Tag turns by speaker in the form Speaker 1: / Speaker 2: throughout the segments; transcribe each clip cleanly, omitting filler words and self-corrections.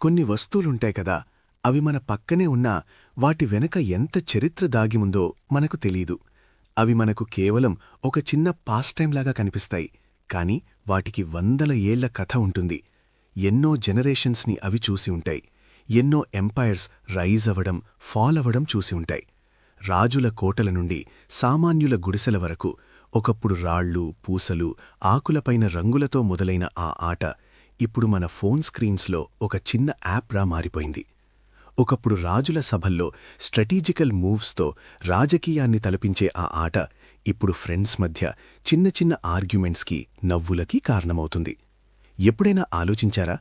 Speaker 1: కొన్ని వస్తువులుంటాయి కదా, అవి మన పక్కనే ఉన్నా వాటి వెనక ఎంత చరిత్ర దాగిముందో మనకు తెలీదు. అవి మనకు కేవలం ఒక చిన్న పాస్టైంలాగా కనిపిస్తాయి, కాని వాటికి వందల ఏళ్ల కథ ఉంటుంది. ఎన్నో జనరేషన్స్ని అవి చూసి ఉంటాయి. ఎన్నో ఎంపైర్స్ రైజ్ అవడం, ఫాల్ అవడం చూసి ఉంటాయి. రాజుల కోటల నుండి సామాన్యుల గుడిసెల వరకు ఒకప్పుడు రాళ్ళు, పూసలు, ఆకులపైన రంగులతో మొదలైన ఆ ఆట ఇప్పుడు మన ఫోన్ స్క్రీన్స్లో ఒక చిన్న యాప్రా మారిపోయింది. ఒకప్పుడు రాజుల సభల్లో స్ట్రాటజికల్ మూవ్స్తో రాజకీయాన్ని తలపించే ఆ ఆట ఇప్పుడు ఫ్రెండ్స్ మధ్య చిన్న చిన్న ఆర్గ్యుమెంట్స్కి, నవ్వులకి కారణమవుతుంది. ఎప్పుడైనా ఆలోచించారా?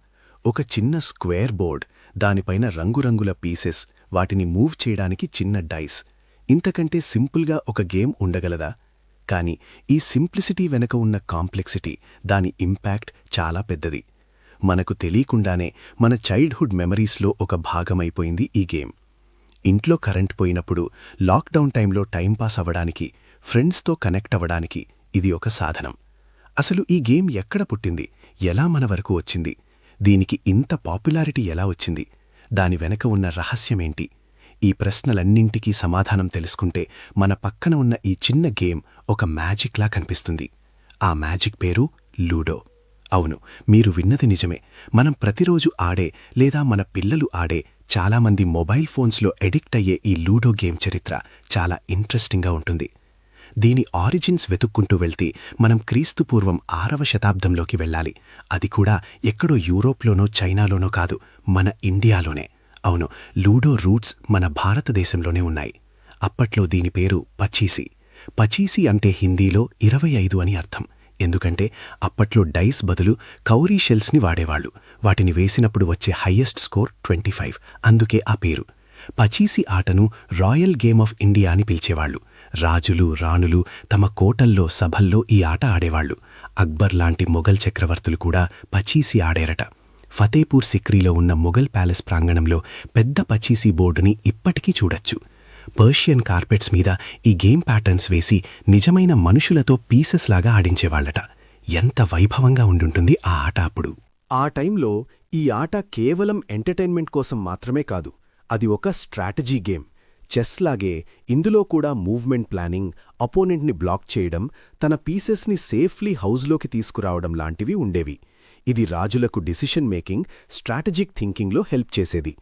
Speaker 1: ఒక చిన్న స్క్వేర్ బోర్డ్, దానిపైన రంగురంగుల పీసెస్, వాటిని మూవ్ చేయడానికి చిన్న డైస్, ఇంతకంటే సింపుల్గా ఒక గేమ్ ఉండగలదా? కాని ఈ సింప్లిసిటీ వెనక ఉన్న కాంప్లెక్సిటీ, దాని ఇంపాక్ట్ చాలా పెద్దది. మనకు తెలియకుండానే మన చైల్డ్హుడ్ మెమరీస్లో ఒక భాగమైపోయింది ఈ గేమ్. ఇంట్లో కరెంట్ పోయినప్పుడు, లాక్డౌన్ టైంలో టైంపాస్ అవ్వడానికి, ఫ్రెండ్స్తో కనెక్ట్ అవ్వడానికి ఇది ఒక సాధనం. అసలు ఈ గేమ్ ఎక్కడ పుట్టింది? ఎలా మన వరకు వచ్చింది? దీనికి ఇంత పాపులారిటీ ఎలా వచ్చింది? దాని వెనక ఉన్న రహస్యమేంటి? ఈ ప్రశ్నలన్నింటికీ సమాధానం తెలుసుకుంటే మన పక్కన ఉన్న ఈ చిన్న గేమ్ ఒక మ్యాజిక్లా కనిపిస్తుంది. ఆ మ్యాజిక్ పేరు లూడో. అవును, మీరు విన్నది నిజమే. మనం ప్రతిరోజు ఆడే లేదా మన పిల్లలు ఆడే, చాలామంది మొబైల్ ఫోన్స్లో ఎడిక్ట్ అయ్యే ఈ లూడో గేమ్ చరిత్ర చాలా ఇంట్రెస్టింగ్గా ఉంటుంది. దీని ఆరిజిన్స్ వెతుక్కుంటూ వెళ్తే మనం క్రీస్తుపూర్వం 6వ శతాబ్దంలోకి వెళ్ళాలి. అది కూడా ఎక్కడో యూరోప్లోనో చైనాలోనో కాదు, మన ఇండియాలోనే. అవును, లూడో రూట్స్ మన భారతదేశంలోనే ఉన్నాయి. అప్పట్లో దీని పేరు పచీసి. పచీసి అంటే హిందీలో 25 అని అర్థం. ఎందుకంటే అప్పట్లో డైస్ బదులు కౌరీ షెల్స్ని వాడేవాళ్లు. వాటిని వేసినప్పుడు వచ్చే హయ్యెస్ట్ స్కోర్ 25, అందుకే ఆ పేరు. పచీసి ఆటను రాయల్ గేమ్ ఆఫ్ ఇండియా అని పిలిచేవాళ్లు. రాజులు, రాణులు తమ కోటల్లో, సభల్లో ఈ ఆట ఆడేవాళ్లు. అక్బర్ లాంటి మొఘల్ చక్రవర్తులు కూడా పచీసి ఆడారట. ఫతేపూర్ సిక్రీలో ఉన్న మొఘల్ ప్యాలెస్ ప్రాంగణంలో పెద్ద పచీసి బోర్డుని ఇప్పటికీ చూడొచ్చు. పర్షియన్ కార్పెట్స్ మీద ఈ గేమ్ ప్యాటర్న్స్ వేసి నిజమైన మనుషులతో పీసెస్ లాగా ఆడించేవాళ్లట. ఎంత వైభవంగా ఉండుంటుంది ఆ ఆట అప్పుడు.
Speaker 2: ఆ టైంలో ఈ ఆట కేవలం ఎంటర్టైన్మెంట్ కోసం మాత్రమే కాదు, అది ఒక స్ట్రాటజీ గేమ్. చెస్ లాగే ఇందులో కూడా మూవ్మెంట్ ప్లానింగ్, అపోనెంట్ని బ్లాక్ చేయడం, తన పీసెస్ని సేఫ్లీ హౌజ్లోకి తీసుకురావడం లాంటివి ఉండేవి. ఇది రాజులకు డిసిషన్ మేకింగ్, స్ట్రాటజిక్ థింకింగ్లో హెల్ప్ చేసేది.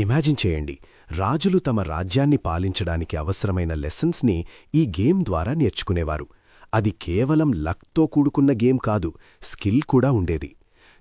Speaker 2: ఇమాజిన్ చేయండి, రాజులు తమ రాజ్యాన్ని పాలించడానికి అవసరమైన లెసన్స్ని ఈ గేమ్ ద్వారా నేర్చుకునేవారు. అది కేవలం లక్తో కూడుకున్న గేమ్ కాదు, స్కిల్ కూడా ఉండేది.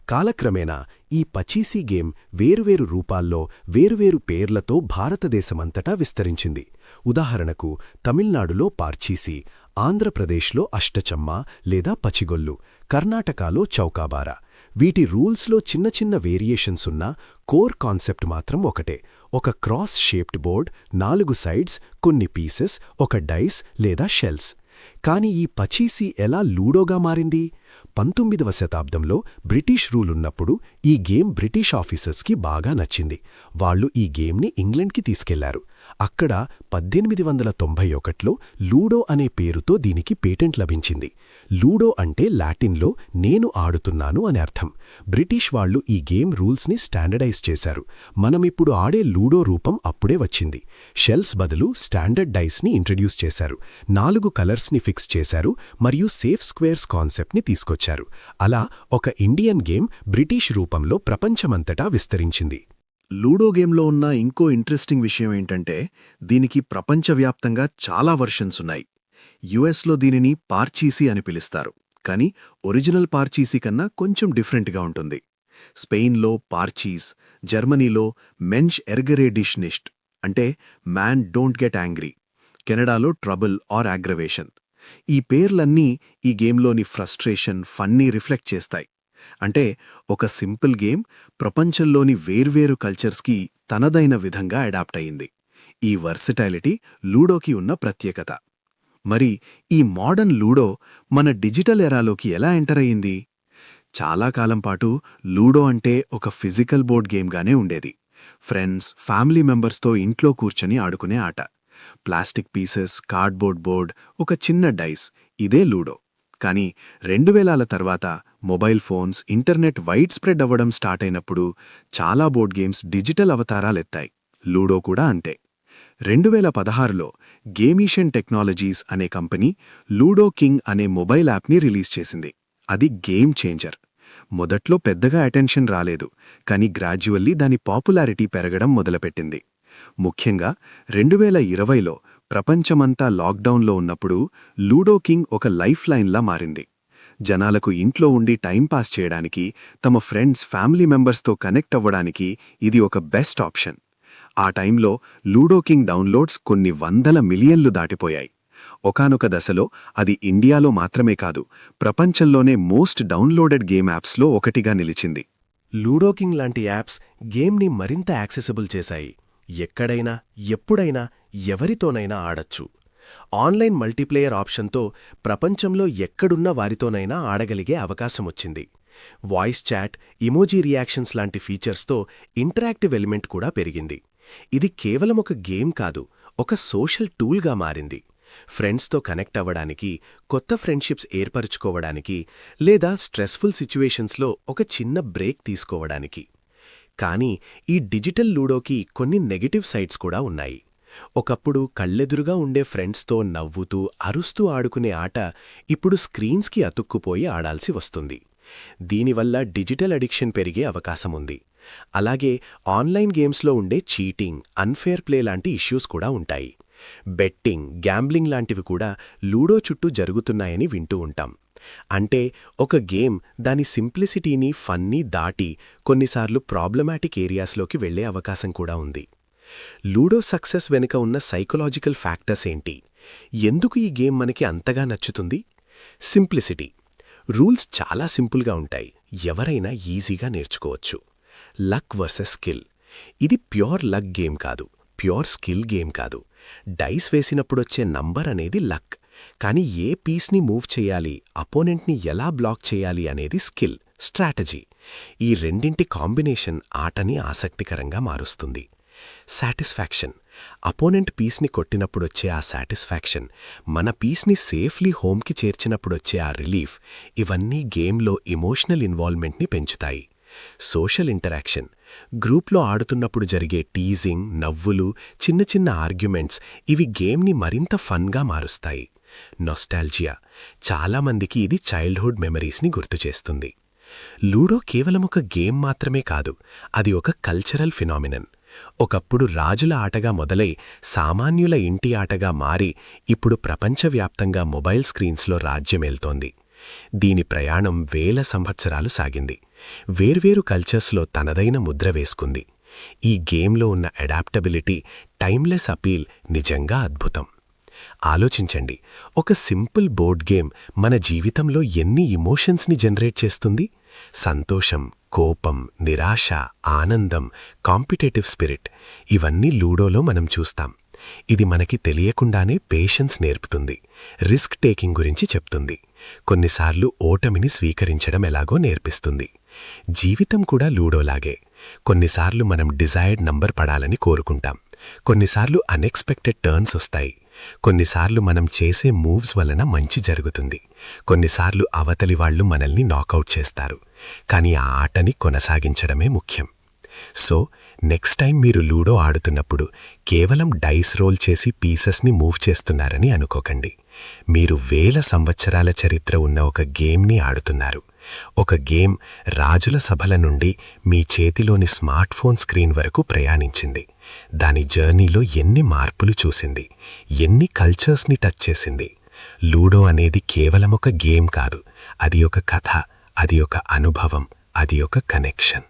Speaker 2: కాలక్రమేణా ఈ పచీసీ గేమ్ వేరువేరు రూపాల్లో, వేరువేరు పేర్లతో భారతదేశమంతటా విస్తరించింది. ఉదాహరణకు తమిళనాడులో పార్చీసీ, ఆంధ్రప్రదేశ్లో అష్టచమ్మ లేదా పచిగొల్లు, కర్ణాటకలో చౌకాబారా. వీటి రూల్స్లో చిన్న చిన్న వేరియేషన్స్ ఉన్నా కోర్ కాన్సెప్ట్ మాత్రం ఒకటే. ఒక క్రాస్ షేప్డ్ బోర్డ్, 4 సైడ్స్, కొన్ని పీసెస్, ఒక డైస్ లేదా షెల్స్. కాని ఈ పచీసీ ఎలా లూడోగా మారింది? 19వ శతాబ్దంలో బ్రిటిష్ రూల్ ఉన్నప్పుడు ఈ గేమ్ బ్రిటిష్ ఆఫీసర్స్కి బాగా నచ్చింది. వాళ్లు ఈ గేమ్ని ఇంగ్లండ్కి తీసుకెళ్లారు. అక్కడ 1891లో లూడో అనే పేరుతో దీనికి పేటెంట్ లభించింది. లూడో అంటే లాటిన్లో నేను ఆడుతున్నాను అని అర్థం. బ్రిటిష్ వాళ్లు ఈ గేమ్ రూల్స్ని స్టాండర్డైజ్ చేశారు. మనమిప్పుడు ఆడే లూడో రూపం అప్పుడే వచ్చింది. షెల్స్ బదులు స్టాండర్డ్ డైస్ని ఇంట్రడ్యూస్ చేశారు. 4 కలర్స్ని ఫిక్స్ చేశారు మరియు సేఫ్ స్క్వేర్స్ కాన్సెప్ట్ని తీసుకొచ్చారు. అలా ఒక ఇండియన్ గేమ్ బ్రిటిష్ రూపంలో ప్రపంచమంతటా విస్తరించింది.
Speaker 3: లూడో గేమ్లో ఉన్న ఇంకో ఇంట్రెస్టింగ్ విషయం ఏంటంటే, దీనికి ప్రపంచవ్యాప్తంగా చాలా వర్షన్స్ ఉన్నాయి. యుఎస్లో దీనిని పార్చీసీ అని పిలుస్తారు, కానీ ఒరిజినల్ పార్చీసీ కన్నా కొంచెం డిఫరెంట్గా ఉంటుంది. స్పెయిన్లో పార్చీస్, జర్మనీలో మెన్ష్ ఎర్గరేడిష్ నిష్ట్ అంటే మ్యాన్ డోంట్ గెట్ యాంగ్రీ, కెనడాలో ట్రబుల్ ఆర్ అగ్రవేషన్. ఈ పేర్లన్నీ ఈ గేమ్లోని ఫ్రస్ట్రేషన్, ఫన్నీ రిఫ్లెక్ట్ చేస్తాయి. అంటే ఒక సింపుల్ గేమ్ ప్రపంచంలోని వేర్వేరు కల్చర్స్కి తనదైన విధంగా అడాప్ట్ అయింది. ఈ వర్సిటాలిటీ లూడోకి ఉన్న ప్రత్యేకత. మరి ఈ మోడర్న్ లూడో మన డిజిటల్ ఎరాలోకి ఎలా ఎంటర్ అయింది? చాలా కాలం పాటు లూడో అంటే ఒక ఫిజికల్ బోర్డ్ గేమ్గానే ఉండేది. ఫ్రెండ్స్, ఫ్యామిలీ మెంబర్స్తో ఇంట్లో కూర్చొని ఆడుకునే ఆట. ప్లాస్టిక్ పీసెస్, కార్డ్బోర్డ్ బోర్డ్, ఒక చిన్న డైస్, ఇదే లూడో. కానీ 2000ల తర్వాత mobile phones, internet wide spread అవ్వడం స్టార్ట్ అయినప్పుడు చాలా బోర్డ్ గేమ్స్ డిజిటల్ అవతారాలెత్తాయి. లూడో కూడా అంతే. 2016లో గేమీషన్ టెక్నాలజీస్ అనే కంపెనీ లూడో కింగ్ అనే మొబైల్ యాప్ని రిలీజ్ చేసింది. అది గేమ్ చేంజర్. మొదట్లో పెద్దగా అటెన్షన్ రాలేదు, కానీ గ్రాడ్యువల్లీ దాని పాపులారిటీ పెరగడం మొదలుపెట్టింది. ముఖ్యంగా 2020లో ప్రపంచమంతా లాక్డౌన్లో ఉన్నప్పుడు లూడో కింగ్ ఒక లైఫ్ లైన్లా మారింది. జనాలకు ఇంట్లో ఉండి టైంపాస్ చేయడానికి, తమ ఫ్రెండ్స్, ఫ్యామిలీ మెంబర్స్తో కనెక్ట్ అవ్వడానికి ఇది ఒక బెస్ట్ ఆప్షన్. ఆ టైంలో లూడో కింగ్ డౌన్లోడ్స్ కొన్ని 100 మిలియన్లు దాటిపోయాయి. ఒకానొక దశలో అది ఇండియాలో మాత్రమే కాదు, ప్రపంచంలోనే మోస్ట్ డౌన్లోడెడ్ గేమ్ యాప్స్లో ఒకటిగా నిలిచింది.
Speaker 2: లూడో కింగ్ లాంటి యాప్స్ గేమ్ని మరింత యాక్సెసిబుల్ చేశాయి. ఎక్కడైనా, ఎప్పుడైనా, ఎవరితోనైనా ఆడచ్చు. ఆన్లైన్ మల్టీప్లేయర్ ఆప్షన్తో ప్రపంచంలో ఎక్కడున్న వారితోనైనా ఆడగలిగే అవకాశమొచ్చింది. వాయిస్ చాట్, ఇమోజీ రియాక్షన్స్ లాంటి ఫీచర్స్తో ఇంటరాక్టివ్ ఎలిమెంట్ కూడా పెరిగింది. ఇది కేవలం ఒక గేమ్ కాదు, ఒక సోషల్ టూల్గా మారింది. ఫ్రెండ్స్తో కనెక్ట్ అవ్వడానికి, కొత్త ఫ్రెండ్షిప్స్ ఏర్పరుచుకోవడానికి, లేదా స్ట్రెస్ఫుల్ సిచ్యువేషన్స్లో ఒక చిన్న బ్రేక్ తీసుకోవడానికి. కానీ ఈ డిజిటల్ లూడోకి కొన్ని నెగటివ్ సైడ్స్ కూడా ఉన్నాయి. ఒకప్పుడు కళ్ళెదురుగా ఉండే ఫ్రెండ్స్తో నవ్వుతూ, అరుస్తూ ఆడుకునే ఆట ఇప్పుడు స్క్రీన్స్కి అతుక్కుపోయి ఆడాల్సి వస్తుంది. దీనివల్ల డిజిటల్ అడిక్షన్ పెరిగే అవకాశముంది. అలాగే ఆన్లైన్ గేమ్స్లో ఉండే చీటింగ్, అన్ఫేర్ ప్లే లాంటి ఇష్యూస్ కూడా ఉంటాయి. బెట్టింగ్, గ్యాంబ్లింగ్ లాంటివి కూడా లూడో చుట్టూ జరుగుతున్నాయని వింటూ ఉంటాం. అంటే ఒక గేమ్ దాని సింప్లిసిటీని, ఫన్ని దాటి కొన్నిసార్లు ప్రాబ్లమాటిక్ ఏరియాస్లోకి వెళ్లే అవకాశం కూడా ఉంది. లూడో సక్సెస్ వెనుక ఉన్న సైకలాజికల్ ఫ్యాక్టర్స్ ఏంటి? ఎందుకు ఈ గేమ్ మనకి అంతగా నచ్చుతుంది? సింప్లిసిటీ. రూల్స్ చాలా సింపుల్గా ఉంటాయి, ఎవరైనా ఈజీగా నేర్చుకోవచ్చు. Luck versus skill. ఇది ప్యూర్ లక్ గేమ్ కాదు, ప్యూర్ స్కిల్ గేమ్ కాదు. డైస్ వేసినప్పుడొచ్చే నంబర్ అనేది లక్, కానీ ఏ పీస్ని మూవ్ చేయాలి, అపోనెంట్ని ఎలా బ్లాక్ చేయాలి అనేది స్కిల్, స్ట్రాటజీ. ఈ రెండింటి కాంబినేషన్ ఆటని ఆసక్తికరంగా మారుస్తుంది. సాటిస్ఫాక్షన్. అపోనెంట్ పీస్ని కొట్టినప్పుడొచ్చే ఆ సాటిస్ఫాక్షన్, మన పీస్ని సేఫ్లీ హోమ్కి చేర్చినప్పుడొచ్చే ఆ రిలీఫ్, ఇవన్నీ గేమ్లో ఎమోషనల్ ఇన్వాల్వ్మెంట్ని పెంచుతాయి. Social interaction. గ్రూప్లో ఆడుతున్నప్పుడు జరిగే టీజింగ్, నవ్వులు, చిన్న చిన్న ఆర్గ్యుమెంట్స్ ఇవి గేమ్ని మరింత ఫన్గా మారుస్తాయి. నొస్టాల్జియా. చాలామందికి ఇది చైల్డ్హుడ్ మెమరీస్ని గుర్తుచేస్తుంది. లూడో కేవలం ఒక గేమ్ మాత్రమే కాదు, అది ఒక కల్చరల్ ఫినామినన్. ఒకప్పుడు రాజుల ఆటగా మొదలై సామాన్యుల ఇంటి ఆటగా మారి ఇప్పుడు ప్రపంచవ్యాప్తంగా మొబైల్ స్క్రీన్స్లో రాజ్యమేల్తోంది. దీని ప్రయాణం వేల సంవత్సరాలు సాగింది. వేర్వేరు కల్చర్స్లో తనదైన ముద్ర వేసుకుంది. ఈ గేమ్లో ఉన్న అడాప్టబిలిటీ, టైమ్లెస్ అపీల్ నిజంగా అద్భుతం. ఆలోచించండి, ఒక సింపుల్ బోర్డ్ గేమ్ మన జీవితంలో ఎన్ని ఇమోషన్స్ని జనరేట్ చేస్తుంది? సంతోషం, కోపం, నిరాశ, ఆనందం, కాంపిటేటివ్ స్పిరిట్ ఇవన్నీ లూడోలో మనం చూస్తాం. ఇది మనకి తెలియకుండానే పేషెన్స్ నేర్పుతుంది, రిస్క్ టేకింగ్ గురించి చెప్తుంది, కొన్నిసార్లు ఓటమిని స్వీకరించడం ఎలాగో నేర్పిస్తుంది. జీవితం కూడా లూడోలాగే. కొన్నిసార్లు మనం డిజైర్డ్ నంబర్ పడాలని కోరుకుంటాం, కొన్నిసార్లు అన్ఎక్స్పెక్టెడ్ టర్న్స్ వస్తాయి, కొన్నిసార్లు మనం చేసే మూవ్స్ వలన మంచి జరుగుతుంది, కొన్నిసార్లు అవతలి వాళ్లు మనల్ని నాకౌట్ చేస్తారు. కానీ ఆ ఆటని కొనసాగించడమే ముఖ్యం. సో నెక్స్ట్ టైం మీరు లూడో ఆడుతున్నప్పుడు కేవలం డైస్ రోల్ చేసి పీసెస్ని మూవ్ చేస్తున్నారని అనుకోకండి. మీరు వేల సంవత్సరాల చరిత్ర ఉన్న ఒక గేమ్ని ఆడుతున్నారు. ఒక గేమ్ రాజుల సభల నుండి మీ చేతిలోని స్మార్ట్ ఫోన్ స్క్రీన్ వరకు ప్రయాణించింది. దాని జర్నీలో ఎన్ని మార్పులు చూసింది, ఎన్ని కల్చర్స్ని టచ్ చేసింది. లూడో అనేది కేవలం ఒక గేమ్ కాదు, అది ఒక కథ, అది ఒక అనుభవం, అది ఒక కనెక్షన్.